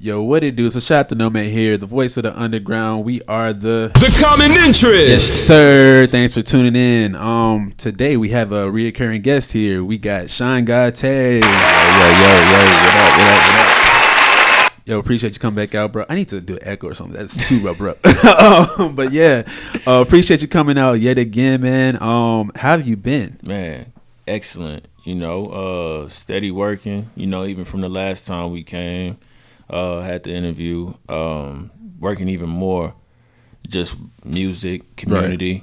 Yo, what it do? So shout out to Nomad here, the voice of the underground. We are the common interest. Yes, sir. Thanks for tuning in. Today we have a reoccurring guest here. We got Shine Gawd Té. Yo, what up? Yo, appreciate you coming back out, bro. I need to do an echo or something. That's too abrupt. But yeah, appreciate you coming out yet again, man. How have you been? Man, excellent. Steady working. Even from the last time we came, had the interview, working even more. Just music, community.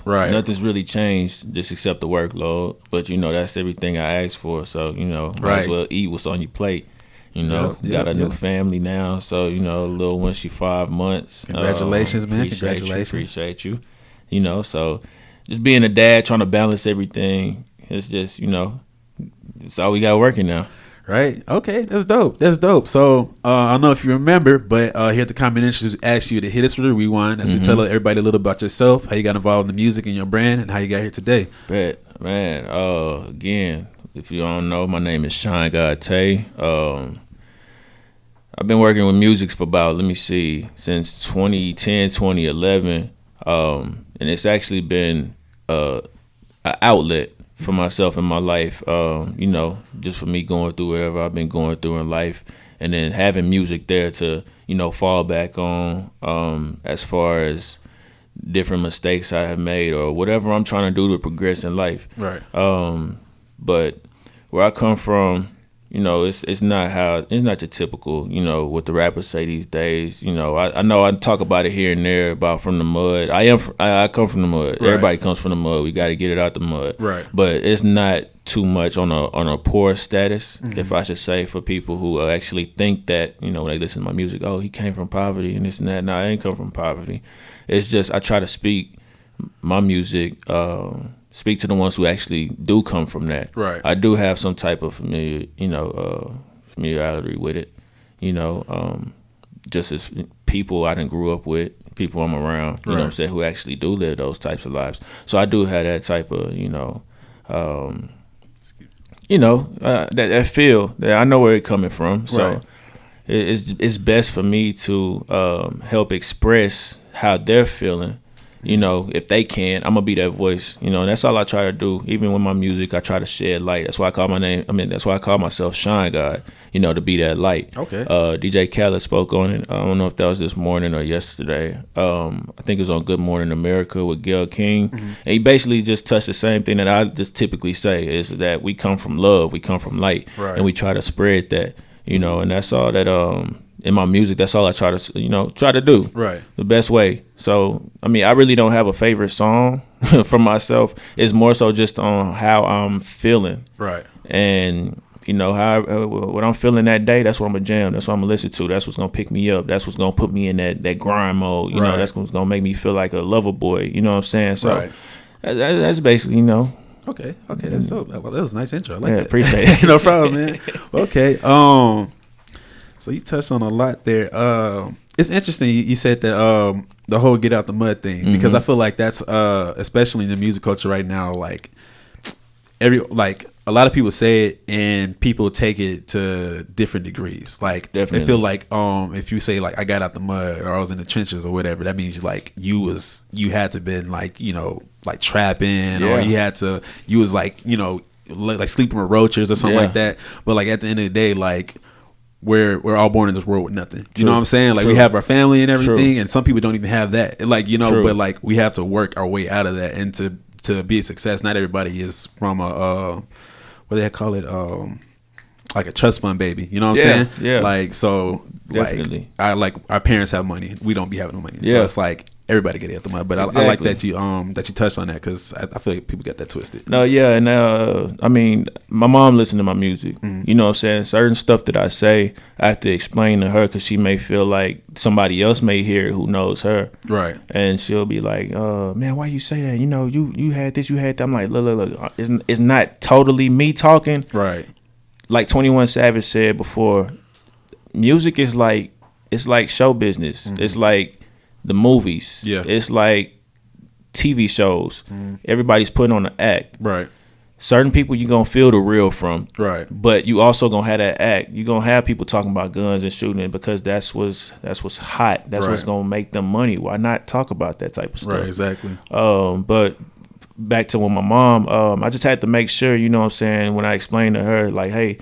Right. Nothing's really changed, just except the workload. But that's everything I asked for. So might as well eat what's on your plate. Got a new family now, so little one, she 5 months. Congratulations, man! Appreciate you. So just being a dad, trying to balance everything. It's just it's all we got working now. Right. Okay. That's dope. So I don't know if you remember, but here at the Common Interest, we asked you to hit us with a rewind as we tell everybody a little about yourself, how you got involved in the music and your brand, and how you got here today. Bet, man. Again, if you don't know, my name is Shine Gawd Té. I've been working with music for about, since 2010, 2011. And it's actually been an outlet for myself in my life, just for me going through whatever I've been going through in life. And then having music there to, fall back on as far as different mistakes I have made or whatever I'm trying to do to progress in life. Right. But where I come from, it's not your typical, what the rappers say these days. I know I talk about it here and there about from the mud. I come from the mud. Right. Everybody comes from the mud. We got to get it out the mud. Right. But it's not too much on a poor status, if I should say, for people who actually think that, when they listen to my music, oh, he came from poverty and this and that. No, I ain't come from poverty. It's just I try to speak my music, speak to the ones who actually do come from that. Right. I do have some type of familiarity with it. Just as people I done grew up with, people I'm around, you know what I'm saying, who actually do live those types of lives. So I do have that type of, that feel that I know where it's coming from. So it's best for me to help express how they're feeling. If they can, I'm gonna be that voice. And that's all I try to do. Even with my music, I try to shed light. That's why I call my name. That's why I call myself Shine God. To be that light. Okay. DJ Khaled spoke on it. I don't know if that was this morning or yesterday. I think it was on Good Morning America with Gayle King. And he basically just touched the same thing that I just typically say is that we come from love, we come from light, and we try to spread that. And that's all that. In my music, that's all I try to do. Right. The best way. So, I really don't have a favorite song for myself. It's more so just on how I'm feeling. Right. And, what I'm feeling that day, that's what I'm going to jam. That's what I'm going to listen to. That's what's going to pick me up. That's what's going to put me in that grind mode. That's what's going to make me feel like a lover boy. You know what I'm saying? So, that's basically, Okay, that's dope. Well, that was a nice intro. I like that. Appreciate it. No problem, man. Okay, so you touched on a lot there. It's interesting you said that the whole get out the mud thing, because I feel like that's especially in the music culture right now, like a lot of people say it and people take it to different degrees. Like Definitely. I feel like if you say like I got out the mud or I was in the trenches or whatever, that means like you had to been like like trapping or you was like like sleeping with roaches or something like that. But like at the end of the day, like we're all born in this world with nothing. You know what I'm saying? Like we have our family and everything, and some people don't even have that. Like but like we have to work our way out of that, and to be a success. Not everybody is from a what do they call it? Like a trust fund baby. You know what I'm saying? Yeah. Like so. Definitely. Like our parents have money. We don't be having no money. So it's like everybody get it the money. But exactly. I like that you touched on that, because I feel like people get that twisted. No, yeah, and my mom listened to my music. You know what I'm saying? Certain stuff that I say, I have to explain to her, because she may feel like somebody else may hear it who knows her. Right. And she'll be like, man, why you say that? You had this, you had that. I'm like, look, it's not totally me talking. Right. Like 21 Savage said before, music is like, it's like show business. It's like the movies. Yeah. It's like TV shows. Everybody's putting on an act. Right. certain people you gonna feel the real from, Right. but you also gonna have that act. You gonna have people talking about guns and shooting it because that's what's hot. That's what's gonna make them money. Why not talk about that type of stuff? Right, exactly. But back to when my mom, I just had to make sure, you know what I'm saying, when I explained to her, like, hey,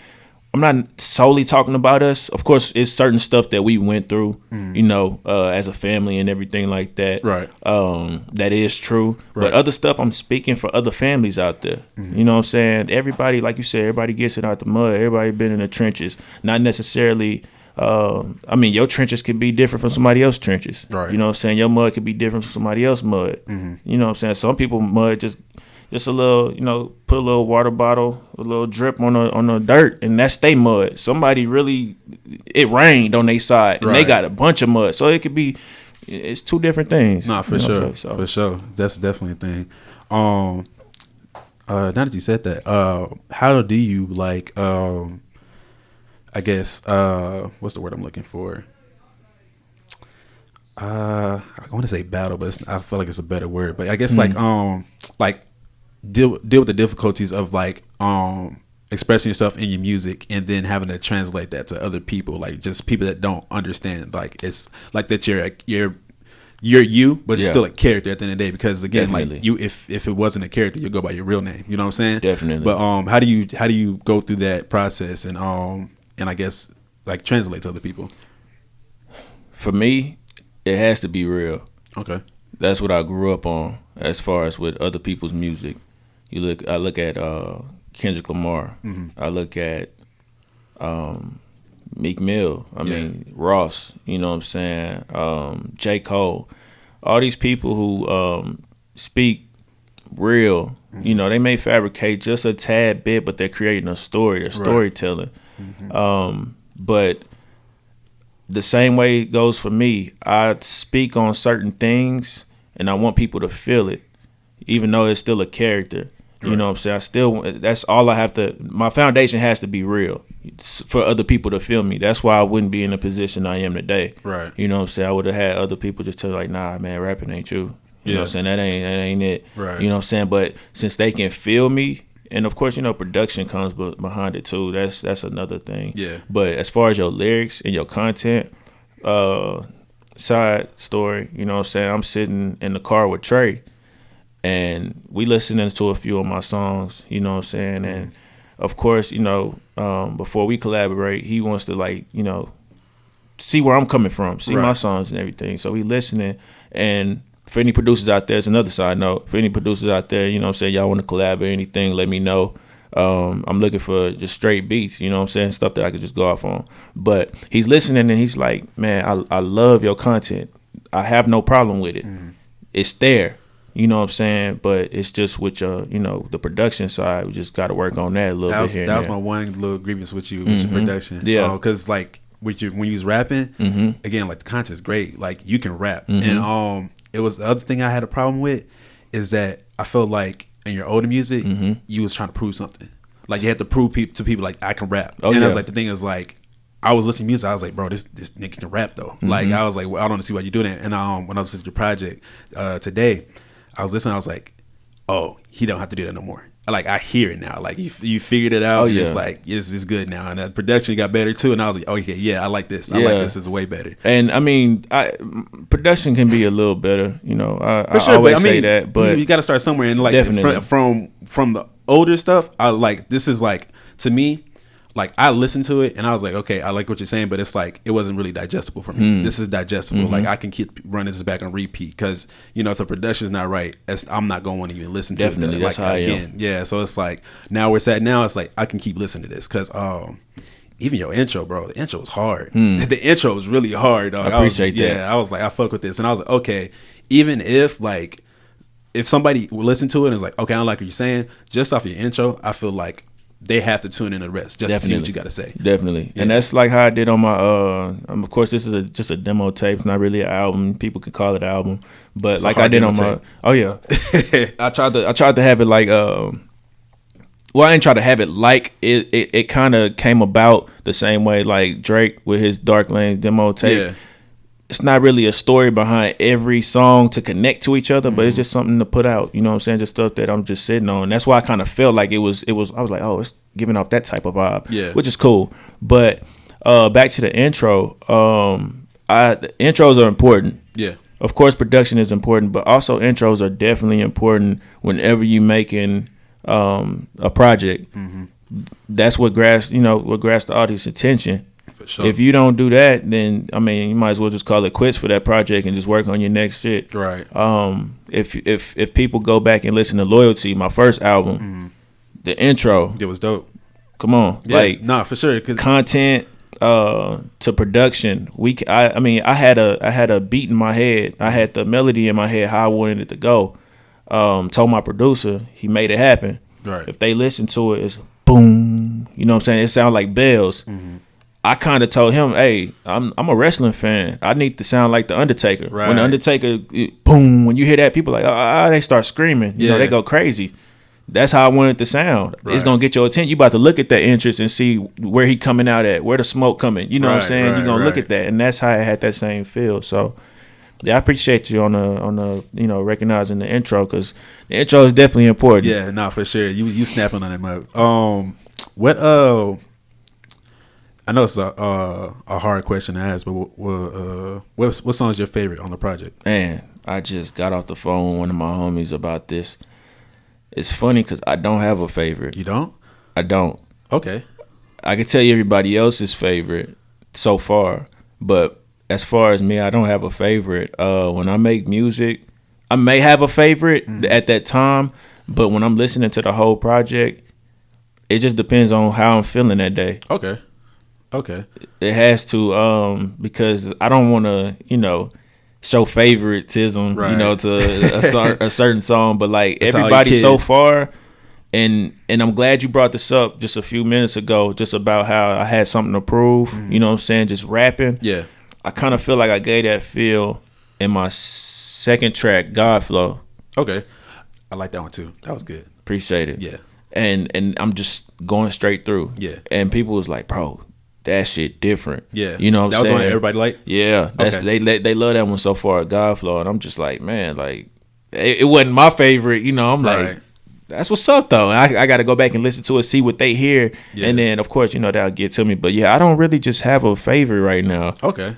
I'm not solely talking about us. Of course, it's certain stuff that we went through, you know, as a family and everything like that. Right. That is true. Right. But other stuff, I'm speaking for other families out there. You know what I'm saying? Everybody, like you said, everybody gets it out the mud. Everybody been in the trenches. Not necessarily, I mean, your trenches could be different from somebody else's trenches. Right. You know what I'm saying? Your mud could be different from somebody else's mud. You know what I'm saying? Some people mud just a little, you know, put a little water bottle, a little drip on the dirt, and that's they mud. Somebody really, it rained on their side, and they got a bunch of mud. So it could be, it's two different things. No, for sure, for sure. That's definitely a thing. Now that you said that, how do you like, I guess, what's the word I'm looking for? I want to say battle, but I feel like it's a better word. But I guess like deal with the difficulties of like expressing yourself in your music and then having to translate that to other people, like just people that don't understand. Like it's like that you're you, but you're still a character at the end of the day. Because again, like you, if it wasn't a character, you'd go by your real name. You know what I'm saying? Definitely. But how do you go through that process and I guess like translate to other people? For me, it has to be real. Okay. That's what I grew up on as far as with other people's music. I look at Kendrick Lamar. I look at Meek Mill. I mean Ross. You know what I'm saying? J. Cole. All these people who speak real. You know, they may fabricate just a tad bit, but they're creating a story. They're storytelling. But the same way it goes for me. I speak on certain things, and I want people to feel it, even though it's still a character. You know what I'm saying? That's all I have to, my foundation has to be real for other people to feel me. That's why I wouldn't be in the position I am today. Right. You know what I'm saying? I would have had other people just tell like, nah, man, rapping ain't you. You know what I'm saying? That ain't it. Right. You know what I'm saying? But since they can feel me, and of course, you know, production comes behind it too. That's another thing. Yeah. But as far as your lyrics and your content, side story, you know what I'm saying? I'm sitting in the car with Trey, and we listening to a few of my songs, you know what I'm saying? And of course, you know, before we collaborate, he wants to like, you know, see where I'm coming from, see my songs and everything. So we listening. And for any producers out there, it's another side note. For any producers out there, you know what I'm saying, y'all want to collab or anything, let me know. I'm looking for just straight beats, you know what I'm saying, stuff that I could just go off on. But he's listening and he's like, man, I love your content. I have no problem with it. It's there. You know what I'm saying? But it's just with your, you know, the production side. We just got to work on that a little bit here. That was my one little grievance with you, with your production. Yeah. Because like when you was rapping, again, like the content's great. Like you can rap. And it was the other thing I had a problem with is that I felt like in your older music, you was trying to prove something. Like you had to prove to people like I can rap. I was like, the thing is like, I was listening to music. I was like, bro, this nigga can rap though. Like I was like, well, I don't see why you do that. And when I was listening to your project today, I was listening. I was like, oh, he don't have to do that no more. Like I hear it now. Like you figured it out. And it's like it's good now. And the production got better too. And I was like, oh yeah, I like this. I like this. It's way better. And I mean, production can be a little better. You know, I sure, always say that. But you got to start somewhere. And like definitely. from the older stuff, I like this is like to me. Like I listened to it and I was like, okay, I like what you're saying, but it's like it wasn't really digestible for me. This is digestible. Like I can keep running this back on repeat because you know if the production's not right, I'm not going to want to even listen to it. Definitely, that's how again. Yeah, so it's like now it's like I can keep listening to this because even your intro, bro, the intro was hard. The intro was really hard. Dog. I appreciate that. Yeah, I was like, I fuck with this, and I was like, okay, even if somebody will listen to it and is like, okay, I don't like what you're saying, just off your intro, I feel like they have to tune in the rest just to see what you got to say. Definitely. Yeah. And that's like how I did on my, of course, this is just a demo tape. It's not really an album. People could call it an album. But it's like I did on my, oh yeah. I tried to have it like, well, I didn't try to have it like it kind of came about the same way like Drake with his Dark Lanes demo tape. Yeah. it's not really a story behind every song to connect to each other, but it's just something to put out. You know what I'm saying? Just stuff that I'm just sitting on. That's why I kind of felt like it was. I was like, oh, it's giving off that type of vibe, which is cool. But back to the intro. The intros are important. Yeah. Of course, production is important, but also intros are definitely important whenever you're making a project. That's what grabs the audience attention. For sure. If you don't do that, then I mean, you might as well just call it quits for that project and just work on your next shit. Right. If people go back and listen to Loyalty, my first album, the intro, it was dope. Come on, yeah, for sure. Cause content to production. I had a beat in my head. I had the melody in my head how I wanted it to go. Told my producer, he made it happen. Right. If they listen to it, it's boom. You know what I'm saying? It sounds like bells. I kind of told him, hey, I'm a wrestling fan. I need to sound like The Undertaker. Right. When The Undertaker, boom, when you hear that, people like, they start screaming. You know, they go crazy. That's how I want it to sound. Right. It's going to get your attention. You about to look at that interest and see where he coming out at, where the smoke coming. You know what I'm saying? You're going to look at that. And that's how I had that same feel. So, yeah, I appreciate you on the recognizing the intro, because the intro is definitely important. Yeah, no, for sure. You snapping on that mug. I know it's a hard question to ask, but what song is your favorite on the project? Man, I just got off the phone with one of my homies about this. It's funny because I don't have a favorite. You don't? I don't. Okay. I can tell you everybody else's favorite so far, but as far as me, I don't have a favorite. When I make music, I may have a favorite at that time, but when I'm listening to the whole project, it just depends on how I'm feeling that day. Okay. It has to, because I don't want to, show favoritism, to a certain song, but like everybody so far, and I'm glad you brought this up just a few minutes ago, just about how I had something to prove, you know what I'm saying, just rapping. Yeah. I kind of feel like I gave that feel in my second track, God Flow. Okay. I like that one too. That was good. Appreciate it. Yeah. And I'm just going straight through. Yeah. And people was like, bro, that shit different. Yeah. You know what I'm saying? That was one that everybody liked? Yeah. They love that one so far, God Flow. And I'm just like, man, like, it wasn't my favorite. I'm like, that's what's up, though. And I got to go back and listen to it, see what they hear. Yeah. And then, of course, that'll get to me. But, yeah, I don't really just have a favorite right now. Okay.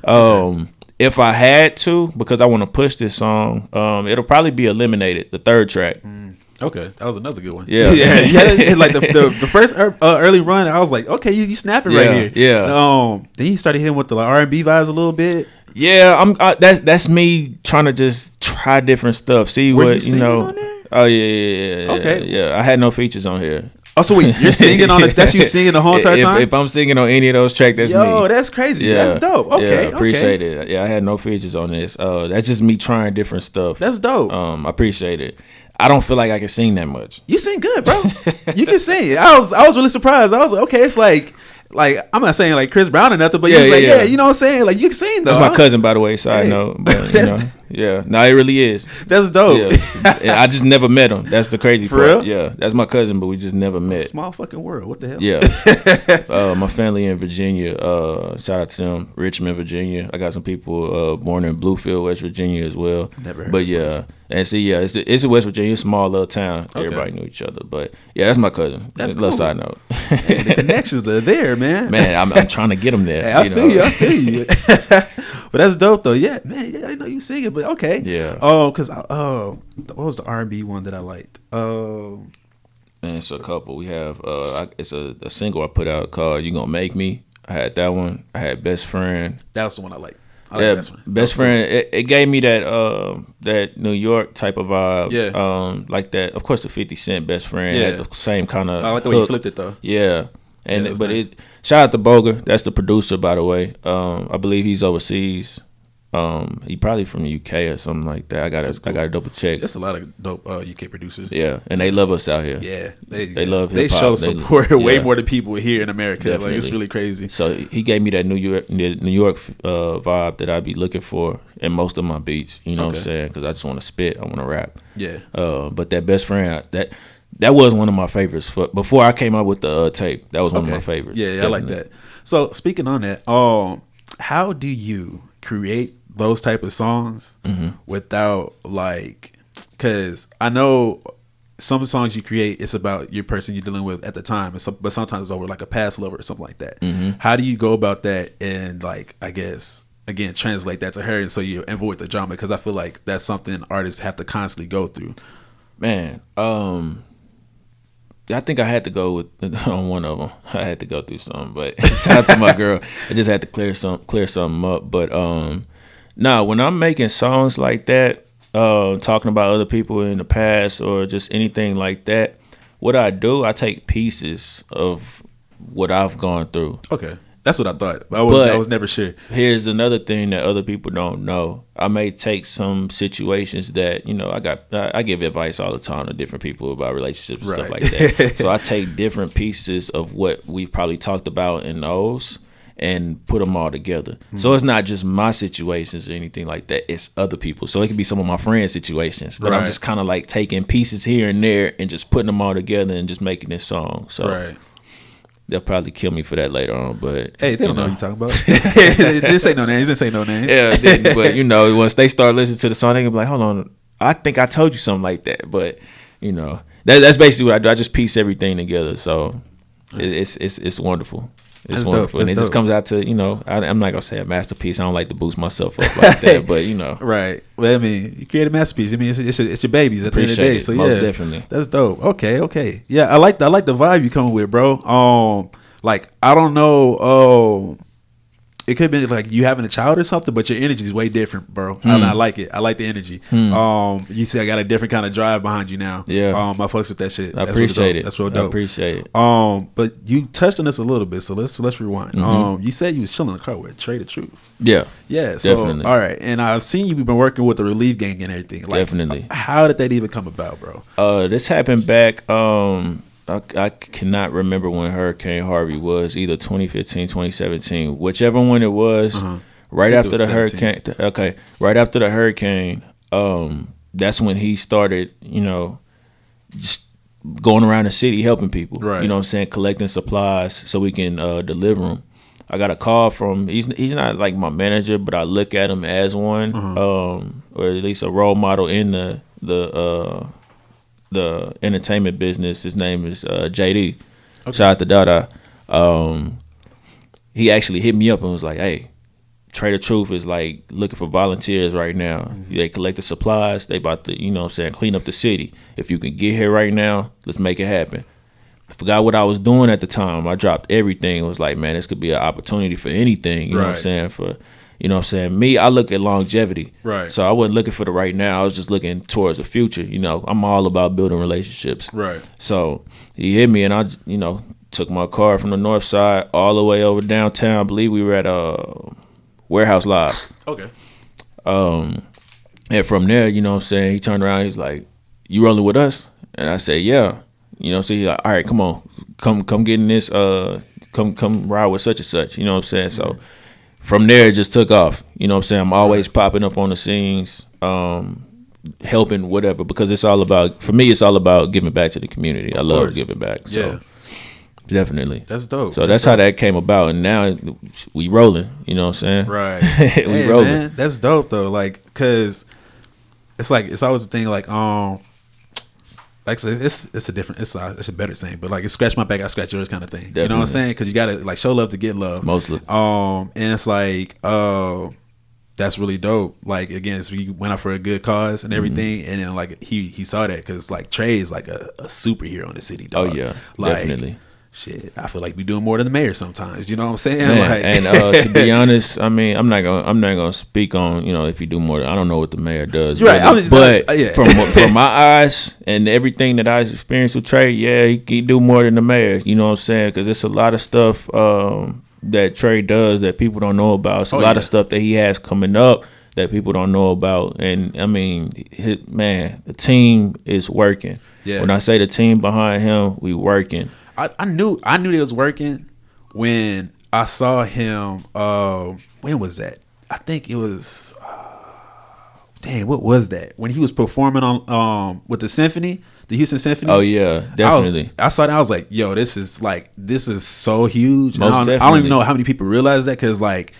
If I had to, because I want to push this song, it'll probably be Eliminated, the third track. Okay, that was another good one. Yeah, yeah. Like the first early run, I was like, okay, you snapping right here. Yeah. Then you started hitting with the R&B vibes a little bit. Yeah, that's me trying to just try different stuff. See what you know. On there? Oh yeah. Okay. Yeah, I had no features on here. Oh, so wait, you're singing on it? That's you singing the whole entire time? If I'm singing on any of those tracks, that's me. Yo, that's crazy. Yeah. That's dope. Okay, appreciate it. Yeah, I had no features on this. That's just me trying different stuff. That's dope. I appreciate it. I don't feel like I can sing that much. You sing good, bro. You can sing. I was really surprised. I was like, okay, it's like I'm not saying like Chris Brown or nothing, but yeah, you know what I'm saying? Like you can sing though. That's my cousin, by the way, side note. But, yeah. No, it really is. That's dope. Yeah. I just never met him. That's the crazy For part. Real? Yeah. That's my cousin, but we just never met. Small fucking world. What the hell? Yeah. My family in Virginia. Shout out to them. Richmond, Virginia. I got some people born in Bluefield, West Virginia as well. Never heard. But yeah. And see, it's in West Virginia, small little town. Okay. Everybody knew each other. But yeah, that's my cousin. That's cool. Little side note. Hey, the connections are there, man. Man, I'm trying to get them there. Hey, I feel you. But that's dope though. Yeah, man. Yeah, I know you sing it, but okay. Yeah. Oh, because what was the R&B one that I liked? Man, it's a couple. We have it's a single I put out called "You Gonna Make Me." I had that one. I had "Best Friend." That was the one I liked. Best Friend. It gave me that New York type of vibe. Yeah. Like that. Of course, the 50 Cent "Best Friend" had the same kind of. I like the way you flipped it though. Yeah. And nice. Shout out to Boga. That's the producer, by the way. I believe he's overseas. He probably from the UK or something like that. I gotta double check. There's a lot of dope UK producers. Yeah, and they love us out here. Yeah, they love hip-hop. They show support way more than people here in America. Definitely. Like it's really crazy. So he gave me that New York vibe that I'd be looking for in most of my beats. You know what I'm saying? Because I just want to spit. I want to rap. Yeah. But that Best Friend that was one of my favorites before I came out with the tape. That was one of my favorites. Yeah, I like that. So speaking on that, how do you create those type of songs without like, because I know some songs you create, it's about your person you're dealing with at the time, but sometimes it's over like a past lover or something like that. How do you go about that and like, I guess, again, translate that to her and so you avoid the drama? Because I feel like that's something artists have to constantly go through. Man, I think I had to go with on one of them. I had to go through something, but shout out to my girl. I just had to clear something up. But when I'm making songs like that, talking about other people in the past or just anything like that, what I do, I take pieces of what I've gone through. Okay. That's what I thought. I was never sure. Here's another thing that other people don't know. I may take some situations that, you know, I give advice all the time to different people about relationships and stuff like that. So I take different pieces of what we've probably talked about in those and put them all together. So it's not just my situations or anything like that. It's other people. So it could be some of my friends' situations. But I'm just kind of like taking pieces here and there and just putting them all together and just making this song. So they'll probably kill me for that later on, but hey, they don't know what you're talking about. This ain't no names. This ain't no names. Yeah, it didn't, but you know, once they start listening to the song, they gonna be like, "Hold on, I think I told you something like that." But you know, that's basically what I do. I just piece everything together, so it's wonderful. It's that's wonderful, and it just comes out to, you know, I'm not gonna say a masterpiece. I don't like to boost myself up like that, but you know, right. Well, I mean, you create a masterpiece. I mean, it's your babies at the end of the day. So most definitely, that's dope. Okay. Yeah, I like the vibe you coming with, bro. Like, I don't know, it could be like you having a child or something, but your energy is way different, bro. I like it. I like the energy. You see, I got a different kind of drive behind you now. Yeah. I fucks with that shit. I appreciate it. That's real dope. I appreciate it. But you touched on this a little bit, so let's rewind. You said you was chilling in the car with Trae the Truth. Yeah. Yeah. So definitely. All right, and I've seen you've been working with the Relief Gang and everything. Like, definitely. How did that even come about, bro? This happened back. I cannot remember when Hurricane Harvey was, either 2015, 2017, whichever one it was. Right after the hurricane. Okay, right after the hurricane, that's when he started, you know, just going around the city helping people. Right. You know what I'm saying, collecting supplies so we can deliver them. I got a call from, he's not like my manager, but I look at him as one, or at least a role model in the entertainment business. His name is JD. Okay. Shout out to Dada. He actually hit me up and was like, "Hey, Trae the Truth is like looking for volunteers right now. They collect the supplies. They about to, you know what I'm saying, clean up the city. If you can get here right now, let's make it happen." I forgot what I was doing at the time. I dropped everything. It was like, man, this could be an opportunity for anything. You know what I'm saying? For, you know what I'm saying? Me, I look at longevity. Right. So I wasn't looking for the right now. I was just looking towards the future. You know, I'm all about building relationships. Right. So he hit me and I, you know, took my car from the north side all the way over downtown. I believe we were at Warehouse Live. Okay. And from there, you know what I'm saying, he turned around, he's like, "You rolling with us?" And I said, "Yeah." You know, so he's like, "All right, come on. Come get in this, come ride with such and such." You know what I'm saying? So from there, it just took off. You know what I'm saying? I'm always popping up on the scenes, helping, whatever, because it's all about, for me, it's all about giving back to the community. I love giving back. So definitely. That's dope. So that's how that came about. And now we rolling. You know what I'm saying? Right. We rolling. Man, that's dope, though. Like, because it's like, it's always a thing, like I said, it's a better saying, but like, it's scratch my back, I scratch yours kind of thing. Definitely. You know what I'm saying? Because you gotta like show love to get love. Mostly. And it's like, that's really dope. Like, again, so we went out for a good cause and everything, and then like he saw that, because like Trey is like a superhero in the city, dog. Oh yeah, like, definitely. Shit, I feel like we doing more than the mayor sometimes. You know what I'm saying? Man, like, and to be honest, I mean, I'm not gonna speak on, you know, if you do more. I don't know what the mayor does. Right, but from my eyes and everything that I experienced with Trey, yeah, he do more than the mayor. You know what I'm saying? Because it's a lot of stuff that Trey does that people don't know about. It's a lot of stuff that he has coming up that people don't know about. And I mean, the team is working. Yeah. When I say the team behind him, we working. I knew they was working when I saw him. When was that? I think it was. What was that? When he was performing on with the symphony, the Houston Symphony. Oh yeah, definitely. I saw that. I was like, yo, this is so huge. I don't even know how many people realize that, because like,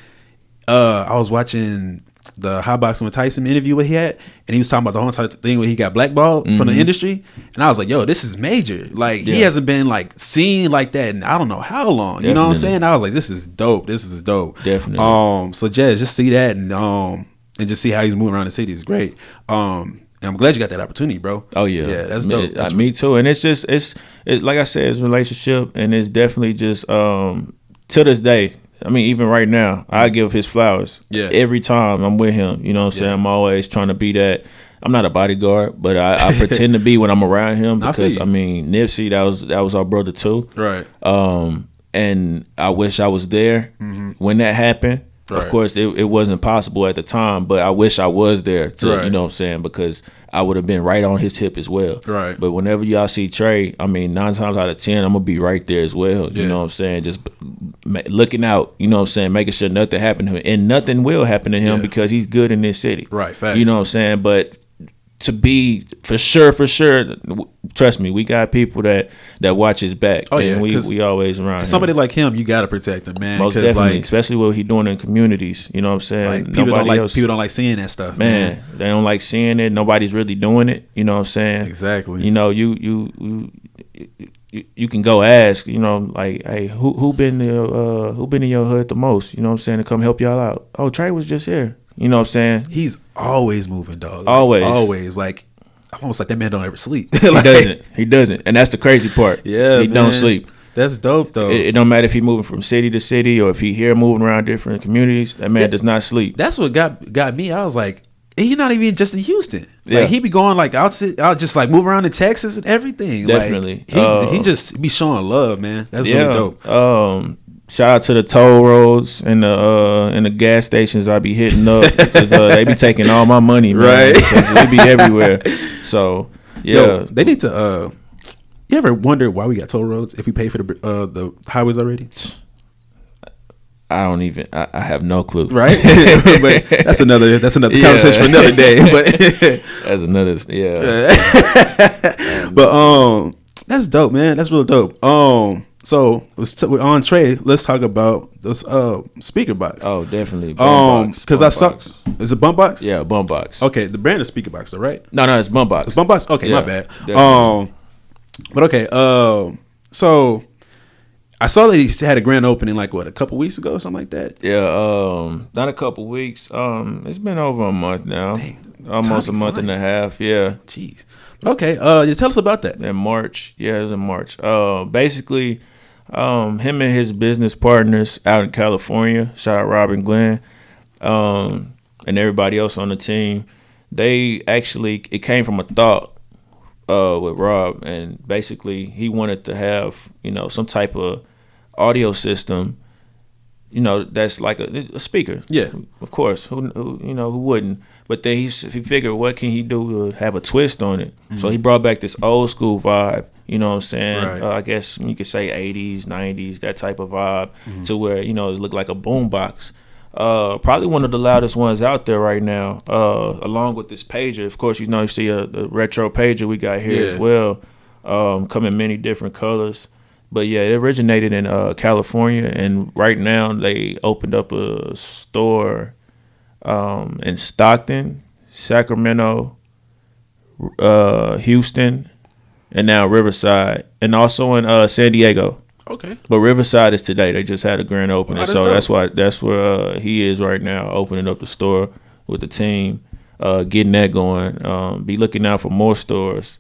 I was watching Hot Boxing with Tyson interview what he had, and he was talking about the whole entire thing where he got blackballed from the industry, and I was like, yo, this is major. Like he hasn't been like seen like that in I don't know how long. Definitely. You know what I'm saying? I was like, this is dope. Definitely. So just see that and just see how he's moving around the city is great. And I'm glad you got that opportunity, bro. Oh yeah, that's dope. Me too. And it's just it's like I said, it's a relationship, and it's definitely just to this day. I mean, even right now, I give his flowers. Yeah. Every time I'm with him, you know what I'm saying? I'm always trying to be that. I'm not a bodyguard, but I pretend to be when I'm around him because I mean, Nipsey, that was our brother too. Right. And I wish I was there when that happened. Right. Of course, it wasn't possible at the time, but I wish I was there to, you know what I'm saying, because I would have been right on his hip as well. Right. But whenever y'all see Trey, I mean, 9 times out of 10, I'm going to be right there as well. You know what I'm saying? Just looking out, you know what I'm saying, making sure nothing happened to him. And nothing will happen to him because he's good in this city. Right, facts. You know what I'm saying? But to be for sure, trust me, we got people that watch his back. Oh yeah, and we always around somebody like him. You gotta protect him, man. Most definitely, like, especially what he doing in communities. You know what I'm saying? Like, people don't like seeing that stuff, man. They don't like seeing it. Nobody's really doing it. You know what I'm saying? Exactly. You know, you can go ask. You know, like, hey, who been in your hood the most? You know what I'm saying? To come help y'all out. Oh, Trey was just here. You know what I'm saying? He's always moving, dog. Like, always. Like, almost like that man don't ever sleep. Like, He doesn't. And that's the crazy part. Yeah, he don't sleep. That's dope, though. It don't matter if he moving from city to city or if he here moving around different communities. That man does not sleep. That's what got me. I was like, he's not even just in Houston. Like, he be going like out just like move around in Texas and everything. Definitely. Like, he just be showing love, man. That's really dope. Shout out to the toll roads and the gas stations I be hitting up because they be taking all my money, man, right? We be everywhere. So Yo, they need to. You ever wonder why we got toll roads if we pay for the highways already? I don't even. I have no clue. Right, but that's another conversation for another day. But that's another, But that's dope, man. That's real dope. So we're on Trey. Let's talk about this speaker box. Oh, definitely. Because I saw, is it Bumpboxx? Yeah, Bumpboxx. Okay, the brand is speaker box, though, right? No, it's Bumpboxx. It's Bumpboxx. Okay, my bad. But okay. So I saw that he had a grand opening like a couple weeks ago or something like that. Yeah. Not a couple weeks. It's been over a month now. Dang, almost a month and a half. Yeah. Jeez. Okay. Tell us about that. In March. Yeah, it was in March. Basically. Him and his business partners out in California, shout out Rob and Glenn, and everybody else on the team, it came from a thought with Rob, and basically he wanted to have, some type of audio system, that's like a speaker. Yeah. Of course, who wouldn't? But then he figured, what can he do to have a twist on it? Mm-hmm. So he brought back this old school vibe. You know what I'm saying? Right. I guess you could say 80s, 90s, that type of vibe, to where, it looked like a boombox. Probably one of the loudest ones out there right now, along with this pager. Of course, you see the retro pager we got here as well, come in many different colors. But yeah, it originated in California, and right now they opened up a store in Stockton, Sacramento, Houston, and now Riverside, and also in San Diego. Okay. But Riverside is today. They just had a grand opening, so that's where he is right now, opening up the store with the team, getting that going. Be looking out for more stores.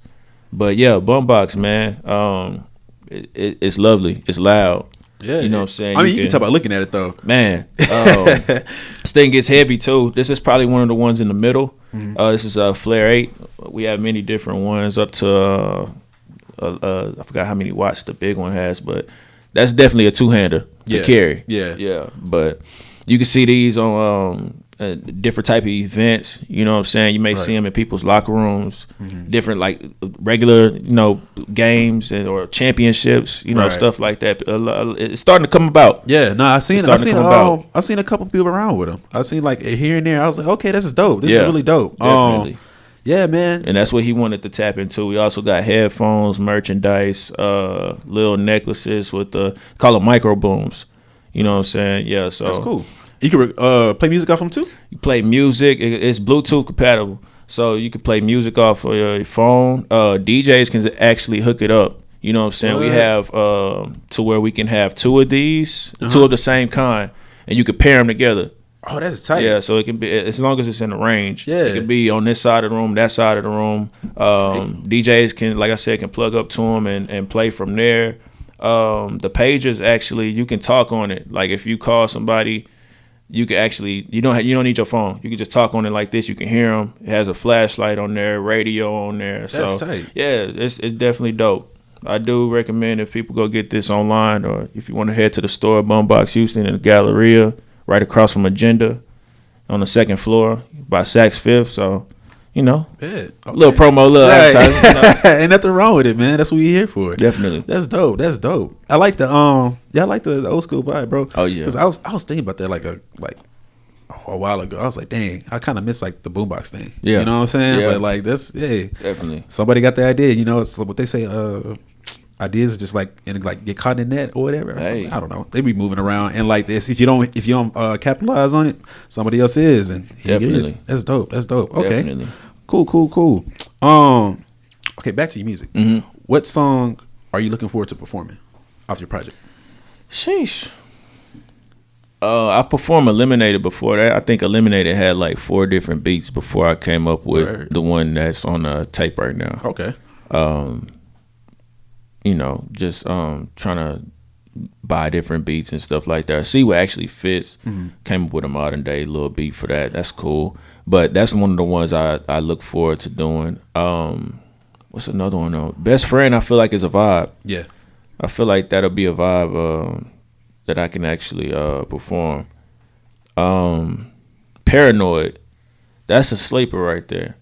But yeah, Bumpboxx, man, it's lovely. It's loud. Yeah, you know what I'm saying? I mean, you can talk about looking at it though. Man, this thing gets heavy too. This is probably one of the ones in the middle. Mm-hmm. This is a Flare 8. We have many different ones up to I forgot how many watts the big one has, but that's definitely a two-hander to carry. Yeah. But you can see these on different type of events. You know what I'm saying? You may see them in people's locker rooms, different like regular, games or championships, stuff like that. It's starting to come about. Yeah, no, I seen a couple people around with them. I seen like here and there. I was like, okay, this is dope. This is really dope. Definitely. Yeah, man. And that's what he wanted to tap into. We also got headphones, merchandise, little necklaces with call them micro booms. You know what I'm saying? Yeah, so that's cool. You can play music off them too? You play music. It's Bluetooth compatible. So you can play music off of your phone. DJs can actually hook it up. You know what I'm saying? What? We have to where we can have two of these, two of the same kind, and you can pair them together. Oh, that's tight. Yeah, so it can be, as long as it's in the range. Yeah. It can be on this side of the room, that side of the room. DJs can, like I said, can plug up to them and play from there. The pages, actually, you can talk on it. Like if you call somebody, you can actually, you don't need your phone. You can just talk on it like this. You can hear them. It has a flashlight on there, radio on there. That's tight. Yeah, it's definitely dope. I do recommend if people go get this online, or if you want to head to the store, Bumpboxx Houston in the Galleria, right across from Agenda, on the second floor by Saks Fifth. So, you know, okay. Little promo, little advertising. You know. Ain't nothing wrong with it, man. That's what we here for. Definitely. That's dope. That's dope. I like the I like the old school vibe, bro. Oh yeah. Because I was thinking about that like a while ago. I was like, dang, I kind of miss like the boombox thing. Yeah. You know what I'm saying? Yeah. But like that's definitely. Somebody got the idea. You know, it's what they say. Ideas just like get caught in the net or whatever. Hey. I don't know. They be moving around, and like this, if you don't capitalize on it, somebody else is, and definitely. That's dope. That's dope. Okay, definitely. Cool. Okay, back to your music. Mm-hmm. What song are you looking forward to performing off your project? Sheesh. I've performed Eliminated before that. I think Eliminated had like 4 different beats before I came up with the one that's on the tape right now. Okay. You know, just trying to buy different beats and stuff like that. See what actually fits. Mm-hmm. Came up with a modern day little beat for that. That's cool. But that's one of the ones I look forward to doing. What's another one though? Best Friend, I feel like is a vibe. Yeah. I feel like that'll be a vibe that I can actually perform. Paranoid, that's a sleeper right there.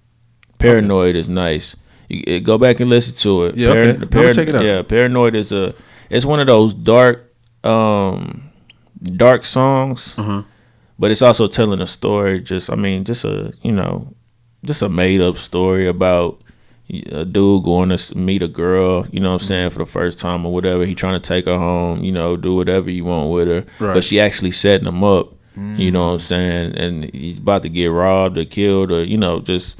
Paranoid is nice. You go back and listen to it. Yeah, okay. I'm gonna check it out. Yeah, Paranoid is it's one of those dark songs, but it's also telling a story. Just a made up story about a dude going to meet a girl, you know what I'm saying, for the first time or whatever. He trying to take her home, you know, do whatever you want with her, but she actually setting him up, you know what I'm saying, and he's about to get robbed or killed or, you know, just.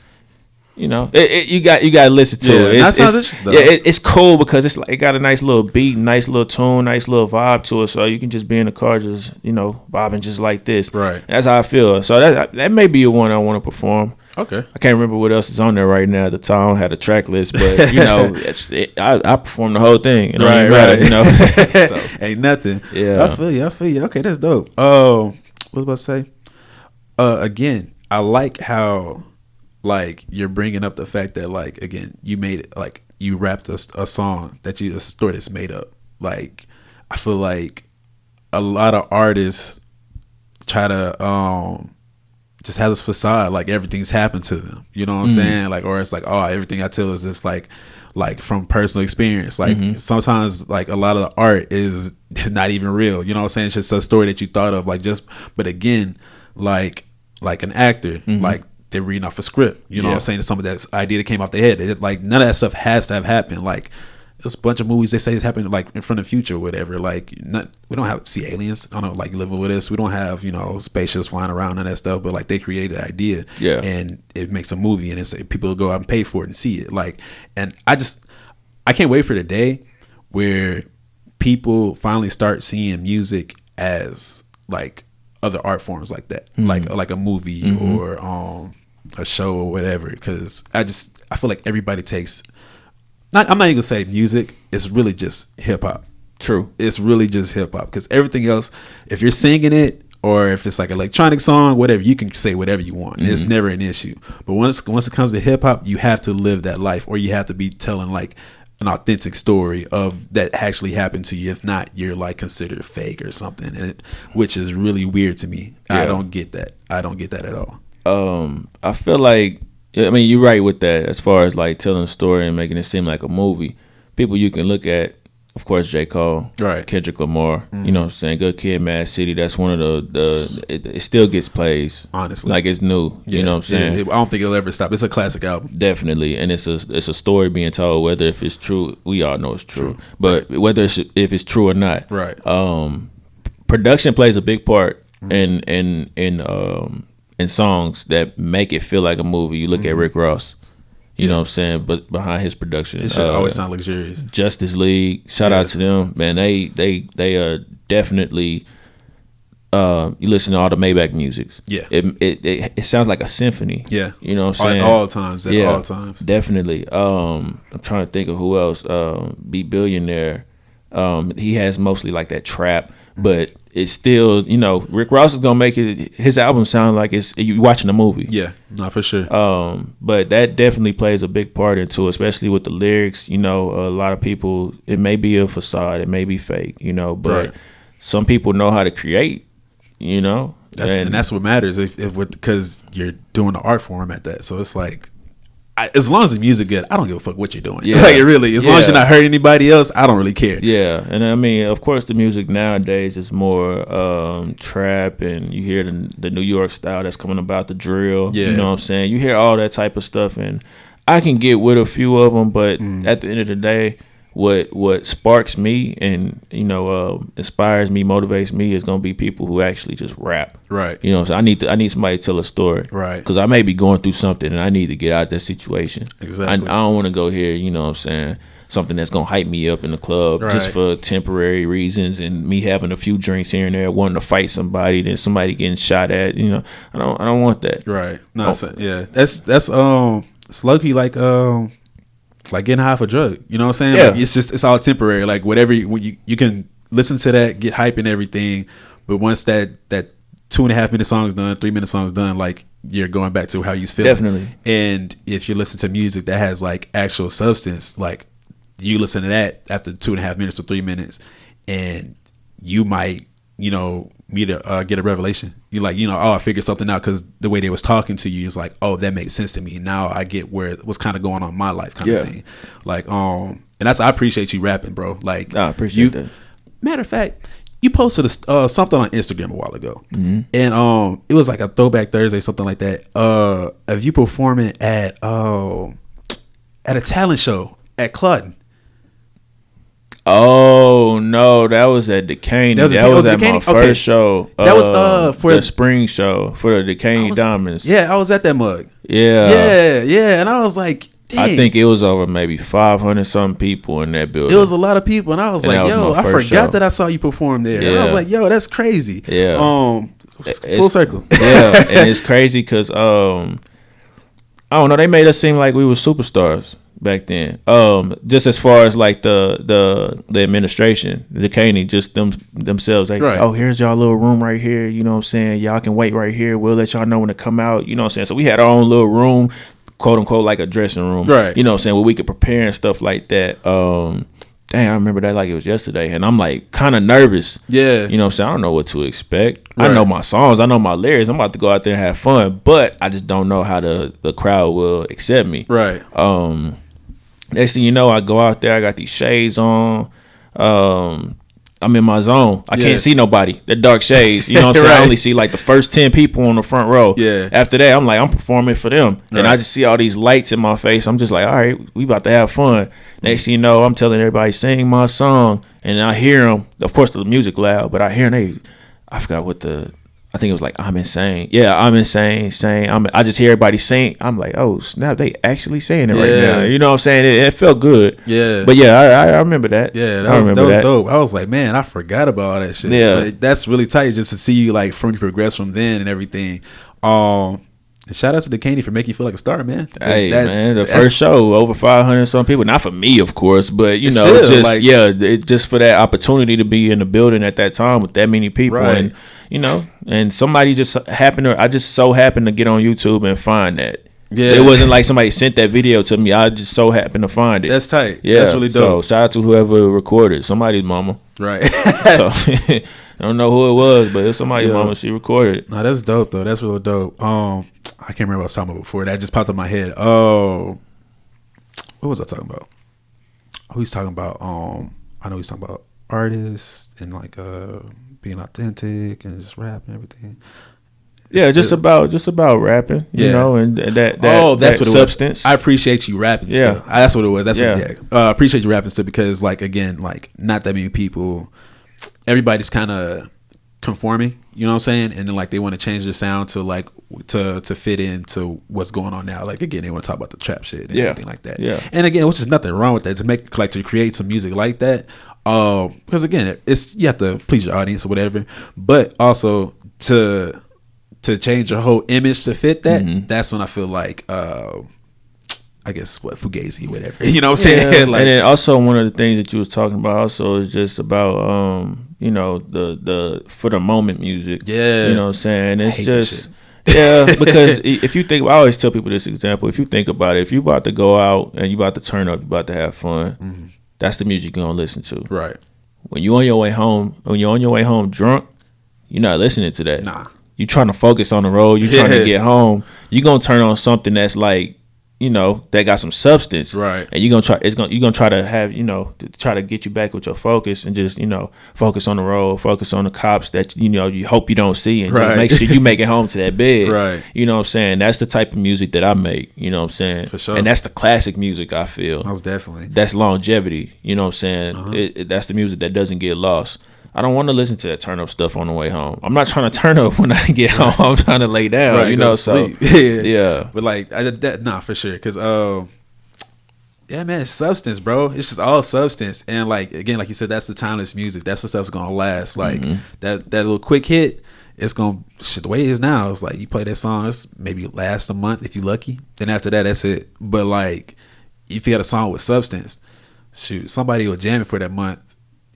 You know, you got to listen to it. It's cool because it's like it got a nice little beat, nice little tune, nice little vibe to it. So you can just be in the car, just bobbing just like this. Right. That's how I feel. So that may be one I want to perform. Okay. I can't remember what else is on there right now. At the time, I had a track list, but you know, I performed the whole thing. It don't even matter, you know. So, ain't nothing. Yeah. I feel you. Okay, that's dope. What was I about to say? Again, I like how. Like you're bringing up the fact that like again you made it like you rapped a song a story that's made up. Like I feel like a lot of artists try to just have this facade like everything's happened to them. You know what I'm saying? Like or it's like everything I tell is just like from personal experience. Like sometimes like a lot of the art is not even real. You know what I'm saying? It's just a story that you thought of but again like an actor like. They're reading off a script, you know what I'm saying? Some of that idea that came off their head. Like none of that stuff has to have happened. Like there's a bunch of movies they say it's happening like in front of the future or whatever. Like we don't see aliens. I don't know, like living with us. We don't have, spaceships flying around and that stuff, but like they created the idea and it makes a movie and people will go out and pay for it and see it. Like, and I can't wait for the day where people finally start seeing music as like other art forms like that, like a movie or a show or whatever. Because I feel like everybody takes. I'm not even gonna say music. It's really just hip hop. True. It's really just hip hop because everything else, if you're singing it or if it's like an electronic song, whatever, you can say whatever you want. It's never an issue. But once it comes to hip hop, you have to live that life, or you have to be telling like an authentic story of that actually happened to you. If not, you're like considered fake or something, which is really weird to me. I don't get that. I don't get that at all. I feel like, I mean, you're right with that as far as like telling a story and making it seem like a movie. People you can look at, of course, J. Cole, Kendrick Lamar, you know what I'm saying, Good Kid, Mad City. That's one of it still gets plays, honestly, like it's new. You know what I'm saying? I don't think it'll ever stop. It's a classic album, definitely, and it's a story being told. Whether if it's true, we all know it's true, but whether if it's true or not, right? Production plays a big part in songs that make it feel like a movie. You look at Rick Ross. You know what I'm saying? But behind his production, it should always sound luxurious. Justice League, shout out to them, man. They are definitely. You listen to all the Maybach musics. Yeah, it sounds like a symphony. Yeah, you know what I'm saying? At all times. All times. Definitely. I'm trying to think of who else. Be Billionaire. He has mostly like that trap, but it's still, you know, Rick Ross is gonna make it. His album sound like it's you watching a movie. Yeah, not for sure. But that definitely plays a big part into it, especially with the lyrics. You know, a lot of people, it may be a facade, it may be fake. You know, but some people know how to create. You know, and that's what matters. Because you're doing the art form at that, so it's like, as long as the music good, I don't give a fuck what you're doing. Yeah, like really, as long as you're not hurting anybody else, I don't really care. Yeah, and I mean, of course, the music nowadays is more trap, and you hear the New York style that's coming about, the drill. Yeah. You know what I'm saying? You hear all that type of stuff, and I can get with a few of them, but at the end of the day, what sparks me and, you know, inspires me, motivates me is gonna be people who actually just rap. Right. You know, so I need somebody to tell a story. Right. Because I may be going through something and I need to get out of that situation. Exactly. I don't want to go here, you know what I'm saying, something that's gonna hype me up in the club just for temporary reasons, and me having a few drinks here and there, wanting to fight somebody, then somebody getting shot at. You know, I don't want that. Right. No. Yeah. That's it's low-key like getting high for a drug. You know what I'm saying? Yeah. Like it's all temporary. Like whatever you can listen to that, get hype and everything, but once that 2.5-minute song's done, 3-minute song's done, like you're going back to how you feel. Definitely. And if you listen to music that has like actual substance, like you listen to that after 2.5 minutes or 3 minutes, and you might, you know, get a revelation. You're like, you know, I figured something out because the way they was talking to you is like, oh, that makes sense to me. Now I get what's kind of going on in my life, kind of thing. Like, and I appreciate you rapping, bro. Like, I appreciate that. Matter of fact, you posted something on Instagram a while ago, and it was like a Throwback Thursday, something like that. Of you performing at a talent show at Clawton. Oh no, that was at Duquesne. That was at my first show. That was for the spring show for the Duquesne Diamonds. Yeah, I was at that mug. Yeah, and I was like, dang. I think it was over maybe 500 some people in that building. It was a lot of people, and I was like, yo, I forgot that I saw you perform there. Yeah. And I was like, yo, that's crazy. Yeah, full circle. Yeah, and it's crazy because I don't know, they made us seem like we were superstars back then. Just as far as like the administration, the Duquesne, just themselves, like, oh, here's y'all little room right here, you know what I'm saying, y'all can wait right here, we'll let y'all know when to come out, you know what I'm saying. So we had our own little room, quote unquote, like a dressing room, right? You know what I'm saying, where we could prepare and stuff like that. Dang, I remember that like it was yesterday, and I'm like kind of nervous. Yeah, you know what I'm saying, I don't know what to expect. I know my songs, I know my lyrics, I'm about to go out there and have fun, but I just don't know how the crowd will accept me. Right. Next thing you know, I go out there, I got these shades on. I'm in my zone. I can't see nobody. They're dark shades. You know what I'm saying? I only see like the first 10 people on the front row. Yeah. After that, I'm like, I'm performing for them. And I just see all these lights in my face. I'm just like, all right, we about to have fun. Next thing you know, I'm telling everybody, sing my song. And I hear them. Of course, the music loud, but I hear them. I forgot what I think it was like, I'm insane. Yeah, I'm insane. I just hear everybody sing. I'm like, oh, snap, they actually saying it right now. You know what I'm saying? It felt good. Yeah. But yeah, I remember that. Yeah, that was dope. I was like, man, I forgot about all that shit. Yeah. But that's really tight just to see you like from you progress from then and everything. And shout out to Duquesne for making you feel like a star, man. Hey, man, the first show, over 500 some people. Not for me, of course, but you know, still, just like, just for that opportunity to be in the building at that time with that many people. Right. And you know, and somebody just I just so happened to get on YouTube and find that. Yeah. It wasn't like somebody sent that video to me. I just so happened to find it. That's tight. Yeah. That's really dope. So shout out to whoever recorded. Somebody's mama. Right. So I don't know who it was, but it's somebody's mama. She recorded it. No, that's dope though. That's really dope. I can't remember what I was talking about before. That just popped in my head. Oh, what was I talking about? Oh, he's talking about I know he's talking about artists and like being authentic and just rap and everything. Yeah, just about rapping, you know, and that's what it substance. Was. I appreciate you rapping still. That's what it was. I appreciate you rapping still because, like, again, like, not that many people, everybody's kind of conforming, you know what I'm saying? And then like they want to change their sound to like to fit into what's going on now. Like again, they want to talk about the trap shit and everything like that. Yeah. And again, which is nothing wrong with that, to make like to create some music like that. Because again, it's you have to please your audience or whatever, but also to change your whole image to fit that. That's when I feel like I guess Fugazi, whatever. You know what I'm saying? Like, and then also one of the things that you was talking about also is just about you know, the for the moment music. Yeah. You know what I'm saying? It's just because if you think, I always tell people this example, if you think about it, if you about to go out and you about to turn up, you about to have fun, that's the music you're gonna listen to. Right. When you're on your way home drunk, you're not listening to that. Nah. You trying to focus on the road, you trying to get home, you're gonna turn on something that's like, you know, that got some substance, right? And you're gonna try to have, you know, to try to get you back with your focus and just, you know, focus on the road, focus on the cops that, you know, you hope you don't see, and just make sure you make it home to that bed, right? You know what I'm saying? That's the type of music that I make, you know what I'm saying? For sure. And that's the classic music, I feel. Most definitely. That's longevity, you know what I'm saying? That's the music that doesn't get lost. I don't want to listen to that turn up stuff on the way home. I'm not trying to turn up when I get home. I'm trying to lay down, you know. So yeah. But like for sure, because yeah, man, it's substance, bro. It's just all substance, and like again, like you said, that's the timeless music. That's the stuff's gonna last. Like that little quick hit, it's gonna shit the way it is now. It's like you play that song, it's maybe last a month if you're lucky. Then after that, that's it. But like if you got a song with substance, shoot, somebody will jam it for that month.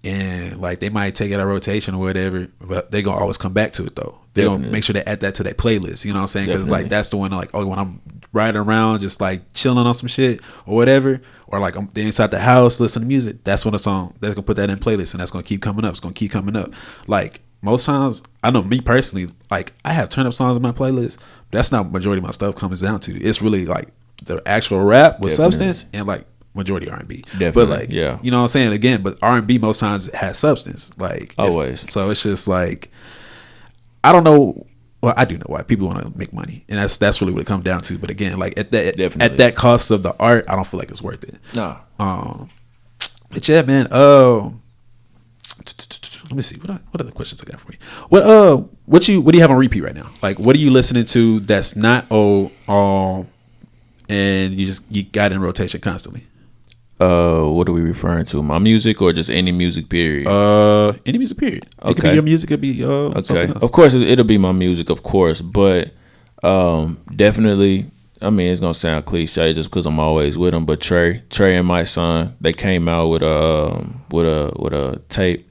And like they might take it out of rotation or whatever, but they gonna always come back to it though. They gonna make sure they add that to their playlist. You know what I'm saying? Because like that's the one like, oh, when I'm riding around just like chilling on some shit or whatever, or like I'm inside the house listening to music. That's when a song that's gonna put that in playlist, and that's gonna keep coming up. It's gonna keep coming up. Like most times, I know me personally, like I have turn up songs in my playlist. But that's not majority of my stuff comes down to. It's really like the actual rap with substance and like majority R&B. But like, you know what I'm saying? Again, but R&B most times has substance. Like always. So it's just like, I don't know. Well, I do know why people want to make money, and that's really what it comes down to. But again, like at that cost of the art, I don't feel like it's worth it. No. But yeah, man. Let me see. What other questions I got for you? What do you have on repeat right now? Like, what are you listening to that's not old, and you got in rotation constantly? What are we referring to? My music or just any music period? Any music period. Okay. It could be your music, it could be okay. Of course, it'll be my music, of course, but definitely. I mean, it's gonna sound cliche just because I'm always with him. But Trey and my son, they came out with a tape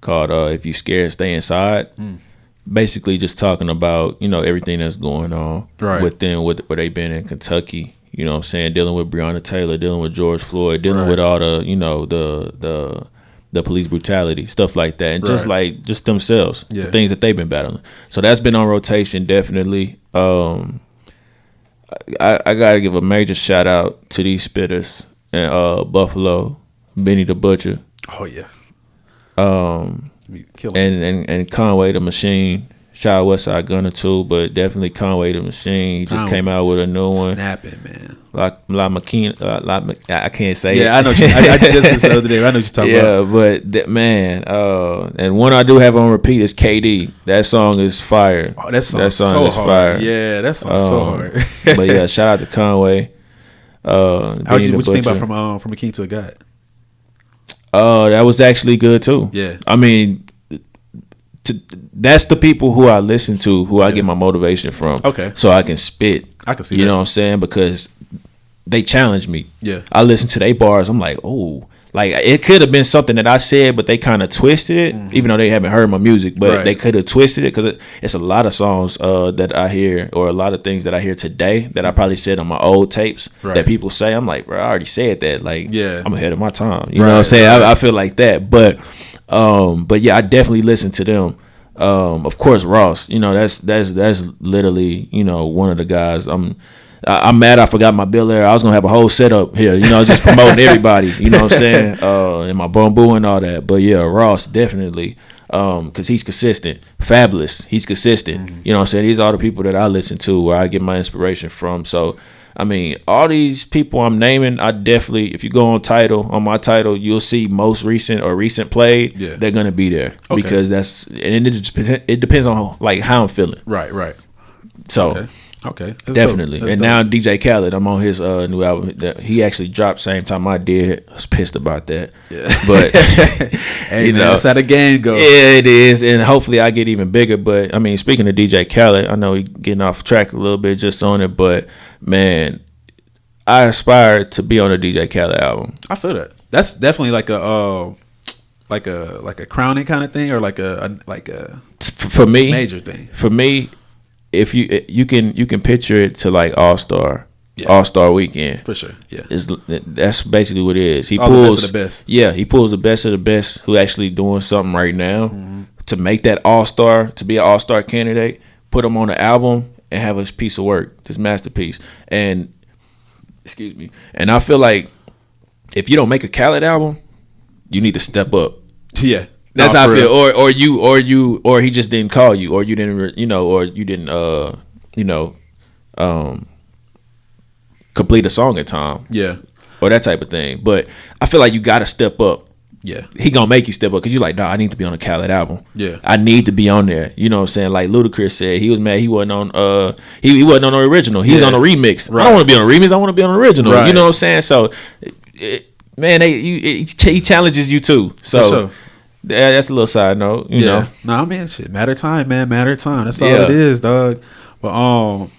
called "If You Scared, Stay Inside." Basically, just talking about, you know, everything that's going on with them, where they been in Kentucky. You know what I'm saying? Dealing with Breonna Taylor, dealing with George Floyd, dealing with all the, you know, the police brutality, stuff like that. And just themselves, the things that they've been battling. So that's been on rotation, definitely. I got to give a major shout out to these spitters in Buffalo, Benny the Butcher. Oh, yeah. And Conway the Machine. Shout out Westside Gunner too, but definitely Conway the Machine. He just came out with a new one. Snapping, man. I can't say it. Yeah, I know. I just this the other day. I know what you're talking about. Yeah, but man, and one I do have on repeat is KD. That song is fire. Oh, that song is so hard. Fire. Yeah, that song is so hard. But yeah, shout out to Conway. What you think about from a King to a God? That was actually good too. Yeah, I mean, that's the people who I listen to, who I get my motivation from. Okay, so I can spit. I can see. You know what I'm saying? Because they challenge me. Yeah, I listen to their bars. I'm like, oh, like it could have been something that I said, but they kind of twisted it, even though they haven't heard my music. But they could have twisted it, because it's a lot of songs that I hear, or a lot of things that I hear today that I probably said on my old tapes that people say. I'm like, bro, I already said that. Like, I'm ahead of my time. You know what I'm saying? I feel like that. But yeah, I definitely listen to them. Of course, Ross. You know, that's literally, you know, one of the guys. I'm mad I forgot my bill there. I was gonna have a whole setup here, you know, just promoting everybody. You know what I'm saying? And my bamboo and all that. But yeah, Ross definitely, because he's consistent. Fabulous, he's consistent. You know what I'm saying? These are the people that I listen to, where I get my inspiration from. So I mean, all these people I'm naming, I definitely, if you go on my title, you'll see most recent or recent played. Yeah. They're gonna be there because and it depends on like how I'm feeling. Right. So. Okay. Definitely. And now DJ Khaled, I'm on his new album that he actually dropped same time I did. I was pissed about that. Yeah. But hey, man, that's how the game goes. Yeah, it is. And hopefully I get even bigger. But I mean, speaking of DJ Khaled, I know he getting off track a little bit just on it, but man, I aspire to be on a DJ Khaled album. I feel that. That's definitely like a crowning kind of thing, or like a for me major thing. For me, if you can picture it to like All-Star Weekend. For sure. Yeah. That's basically what it is. He pulls the best of the best. Yeah, he pulls the best of the best who actually doing something right now to make that All-Star, to be an All-Star candidate, put him on the album and have his piece of work, his masterpiece. And excuse me. And I feel like if you don't make a Khaled album, you need to step up. Yeah. That's how I feel. Or he just didn't call you, or you didn't, or you didn't, complete a song in time. Yeah. Or that type of thing. But I feel like you got to step up. Yeah. He gonna make you step up because you're like, nah, I need to be on a Khaled album. Yeah. I need to be on there. You know what I'm saying? Like Ludacris said, he was mad he wasn't on he wasn't on the original. He's on a remix. Right. I don't want to be on a remix. I want to be on the original. Right. You know what I'm saying? So, man, he challenges you too. So. Sure. Yeah, that's a little side note, you know. Nah, man, shit. Matter time, man. Matter time. That's all it is, dog. But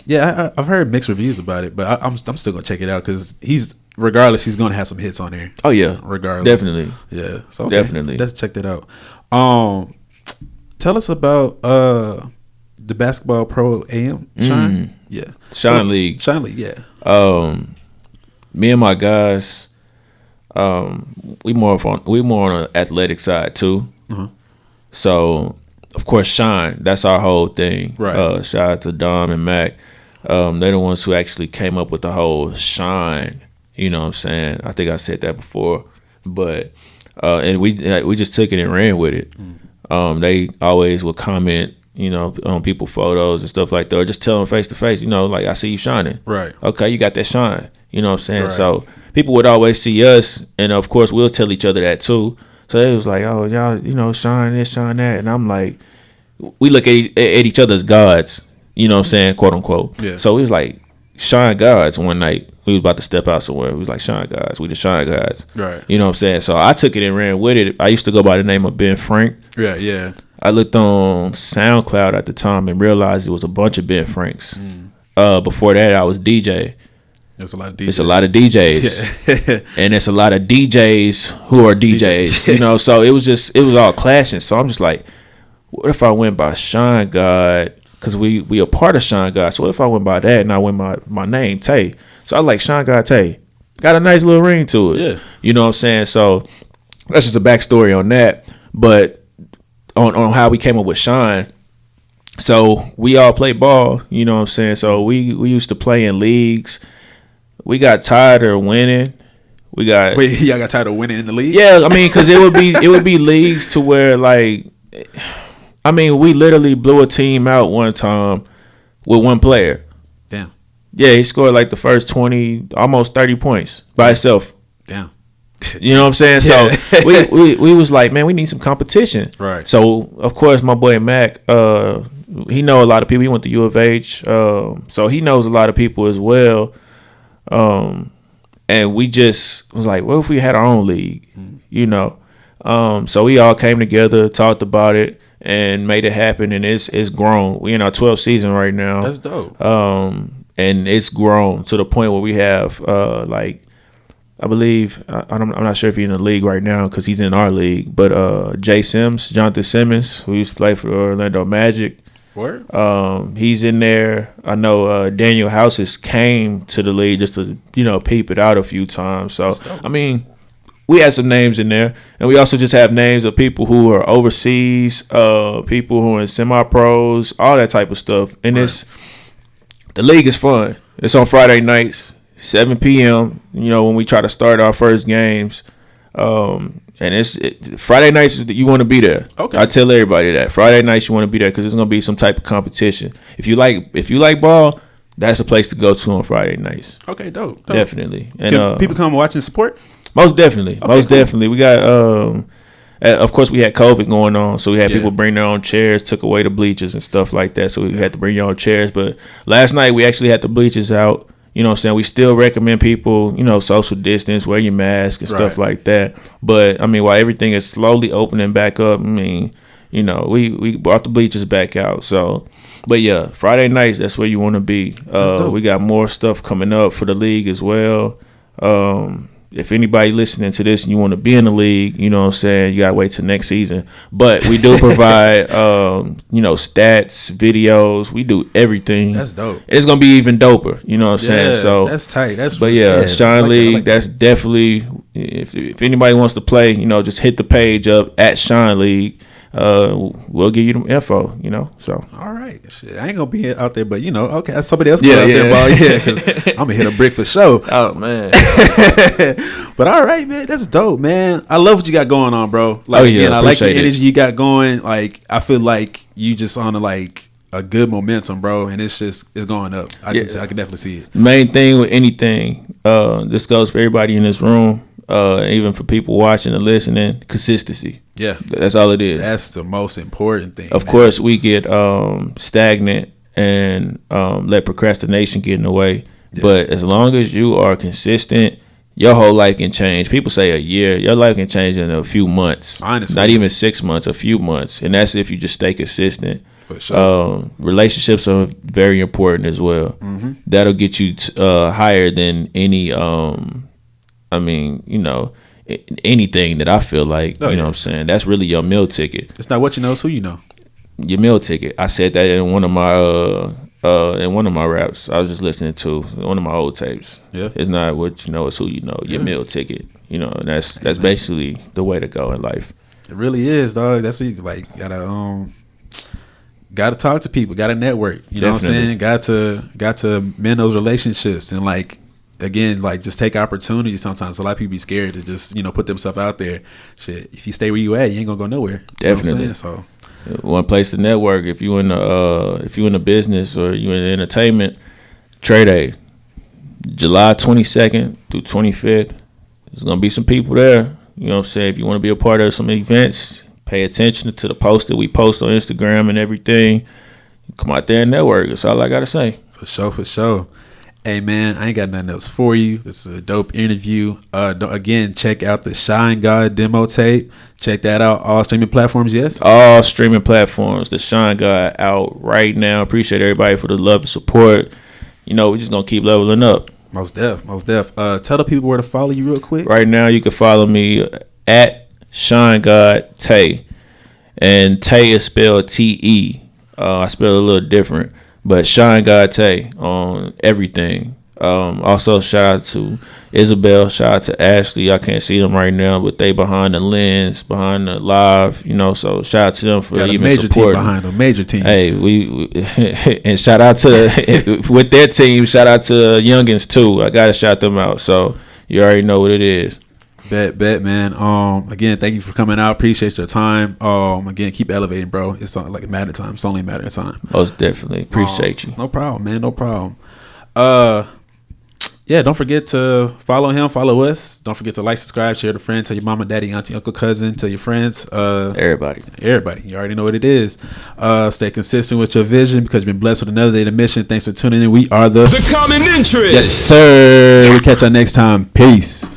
I've heard mixed reviews about it, but I'm still gonna check it out because he's gonna have some hits on there. Oh yeah, regardless, definitely. Yeah, so definitely. Let's check that out. Tell us about the Basketball Pro AM Shine. Yeah, Shine League. Shine League. Yeah. Me and my guys. We more on the athletic side too. So of course Shine, that's our whole thing. Right. Shout out to Dom and Mac. They're the ones who actually came up with the whole Shine. You know what I'm saying? I think I said that before, but and we just took it and ran with it. They always would comment, on people's photos and stuff like that, or just tell them face to face, like, I see you shining. Right. Okay, you got that shine. You know what I'm saying? Right. So people would always see us, and of course we'll tell each other that too. So it was like, oh, y'all, shine this, shine that, and I'm like, we look at each other as gods. You know what I'm saying, quote unquote. Yeah. So we was like, Shine Gods one night. We was about to step out somewhere. We was like, Shine Gods. We the Shine Gods. Right. You know what I'm saying? So I took it and ran with it. I used to go by the name of Ben Frank. Yeah. I looked on SoundCloud at the time and realized it was a bunch of Ben Franks. Before that, I was DJ. There's a lot of DJs. It's a lot of DJs. Yeah. And it's a lot of DJs who are DJs. So it was all clashing. So I'm just like, what if I went by Shine God? Because we a part of Shine God. So what if I went by that and I went my name, Té? So I like Shine Gawd Té. Got a nice little ring to it. Yeah. You know what I'm saying? So that's just a backstory on that. But on how we came up with Shine. So we all play ball, you know what I'm saying? So we used to play in leagues. We got tired of winning. Y'all got tired of winning in the league? Yeah, I mean, because it would be leagues to where, like, I mean, we literally blew a team out one time with one player. Damn. Yeah, he scored like the first 20, almost 30 points by himself. Damn. You know what I'm saying? So we was like, man, we need some competition. Right. So of course my boy Mac, he know a lot of people. He went to U of H, so he knows a lot of people as well. And we just was like, what if we had our own league? So we all came together, talked about it, and made it happen. And it's grown. We in our 12th season right now. That's dope. And it's grown to the point where we have I believe, I'm not sure if he's in the league right now because he's in our league, but Jonathan Simmons, who used to play for Orlando Magic. Word? He's in there. I know Daniel Houses came to the league just to, peep it out a few times. So, I mean, we had some names in there. And we also just have names of people who are overseas, people who are in semi-pros, all that type of stuff. And the league is fun. It's on Friday nights. 7 p.m. When we try to start our first games, and it's Friday nights. You want to be there. Okay. I tell everybody that Friday nights you want to be there because there's gonna be some type of competition. If you like ball, that's a place to go to on Friday nights. Okay, dope. Definitely. And can people come watch and support? Most definitely. Okay, most definitely. We got of course we had COVID going on, so we had people bring their own chairs, took away the bleachers and stuff like that, so we had to bring your own chairs. But last night we actually had the bleachers out. You know what I'm saying? We still recommend people, social distance, wear your mask and stuff like that. But I mean, while everything is slowly opening back up, I mean, we brought the bleachers back out. So, but yeah, Friday nights, that's where you want to be. We got more stuff coming up for the league as well. If anybody listening to this and you want to be in the league, you know what I'm saying, you got to wait till next season. But we do provide, stats, videos. We do everything. That's dope. It's going to be even doper, you know what I'm saying? So that's tight. Shine League, that's definitely, if anybody wants to play, just hit the page up at Shine League. We'll give you the info, so. All right. Shit, I ain't going to be out there, but, okay, somebody else go out there, ball. Yeah, because I'm going to hit a brick for sure. Oh, man. But all right, man, that's dope, man. I love what you got going on, bro. Like, again, I like the energy you got going. Like, I feel like you just on a good momentum, bro, and it's going up. I can definitely see it. Main thing with anything, this goes for everybody in this room, even for people watching and listening, consistency. Yeah, that's all it is. That's the most important thing. Of course, we get stagnant and let procrastination get in the way. Yeah. But as long as you are consistent, your whole life can change. People say a year. Your life can change in a few months. Honestly. Not even 6 months, a few months. And that's if you just stay consistent. For sure. Relationships are very important as well. Mm-hmm. That'll get you higher than any, anything that I feel like, you know what I'm saying? That's really your meal ticket. It's not what you know, it's who you know. Your meal ticket. I said that in one of my raps. I was just listening to one of my old tapes. Yeah. It's not what you know, it's who you know. Your meal ticket. And that's basically the way to go in life. It really is, dog. That's what you gotta talk to people, gotta network. You know what I'm saying? Got to mend those relationships and again, just take opportunities sometimes. A lot of people be scared to just, put themselves out there. Shit, if you stay where you at, you ain't gonna go nowhere. Definitely. So one place to network. If you in the business or you in entertainment, Trae Day, July 22nd through 25th. There's gonna be some people there. You know what I'm saying? If you want to be a part of some events, pay attention to the post that we post on Instagram and everything. Come out there and network. That's all I gotta say. For sure. Hey, man, I ain't got nothing else for you. This is a dope interview. Again, check out the Shine Gawd demo tape. Check that out. All streaming platforms, yes? All streaming platforms. The Shine Gawd out right now. Appreciate everybody for the love and support. We're just going to keep leveling up. Most def. Tell the people where to follow you real quick. Right now, you can follow me at Shine Gawd Té. And Té is spelled T-E. I spell it a little different. But Shine Gawd Té on everything. Also, shout out to Isabel. Shout out to Ashley. I can't see them right now, but they behind the lens, behind the live. So shout out to them for even major supporting. Team behind them, major team. Hey, we and shout out to with their team. Shout out to Youngins too. I gotta shout them out. So you already know what it is. Bet, man. Again, thank you for coming out. Appreciate your time. Again, keep elevating, bro. It's not like a matter of time. It's only a matter of time. Most definitely. Appreciate you. No problem, man. No problem. Don't forget to follow him, follow us. Don't forget to like, subscribe, share to friends, tell your mama, daddy, auntie, uncle, cousin, tell your friends. Everybody. You already know what it is. Stay consistent with your vision because you've been blessed with another day of mission. Thanks for tuning in. We are the Common Interest. Yes, sir. We catch y'all next time. Peace.